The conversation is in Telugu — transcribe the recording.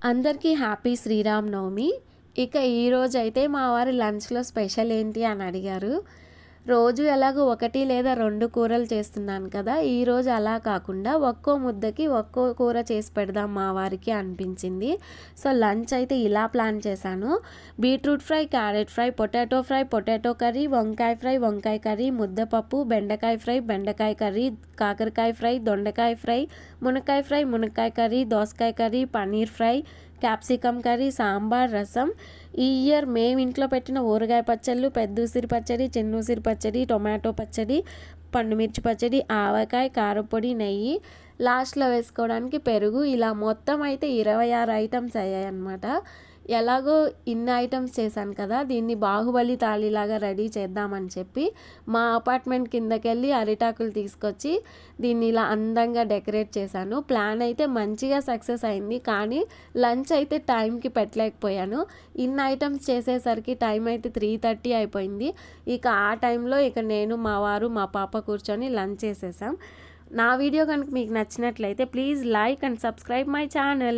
అందరికీ హ్యాపీ శ్రీరామనవమి. ఇక ఈరోజైతే మా వారు లంచ్‌లో స్పెషల్ ఏంటి అని అడిగారు. రోజు ఎలాగో 1 లేదా 2 కూరలు చేస్తున్నాను కదా! ఈరోజు అలా కాకుండా ఒక్కో ముద్దకి ఒక్కో కూర చేసి పెడదాం మా వారికి అనిపించింది. సో, లంచ్ అయితే ఇలా ప్లాన్ చేశాను. Beetroot fry, carrot fry, potato curry, వంకాయ ఫ్రై, వంకాయ కర్రీ, ముద్దపప్పు, బెండకాయ ఫ్రై, బెండకాయ కర్రీ, కాకరకాయ ఫ్రై, దొండకాయ ఫ్రై, మునక్కాయ కర్రీ, దోసకాయ curry, paneer fry, capsicum curry, sambar, రసం. ఈ ఇయర్ మేము ఇంట్లో పెట్టిన ఊరగాయ పచ్చళ్ళు, పెద్ద పచ్చడి, చిన్న పచ్చడి, టొమాటో పచ్చడి, పండుమిర్చి పచ్చడి, ఆవకాయ, కారపొడి, నెయ్యి, లాస్ట్లో వేసుకోవడానికి పెరుగు, ఇలా మొత్తం అయితే 26 ఐటమ్స్ అయ్యాయన్నమాట. ఎలాగో ఇన్ని ఐటమ్స్ చేశాను కదా, దీన్ని బాహుబలి తాళిలాగా రెడీ చేద్దామని చెప్పి మా అపార్ట్మెంట్ కిందకెళ్ళి అరిటాకులు తీసుకొచ్చి దీన్ని ఇలా అందంగా డెకరేట్ చేశాను. ప్లాన్ అయితే మంచిగా సక్సెస్ అయింది, కానీ లంచ్ అయితే టైంకి పెట్టలేకపోయాను. ఇన్ని ఐటమ్స్ చేసేసరికి టైం అయితే 3:30 అయిపోయింది. ఇక ఆ టైంలో నేను, మా వారు, మా పాప కూర్చొని లంచ్ చేసేసాం. నా వీడియో కనుక మీకు నచ్చినట్లయితే please like and subscribe my channel.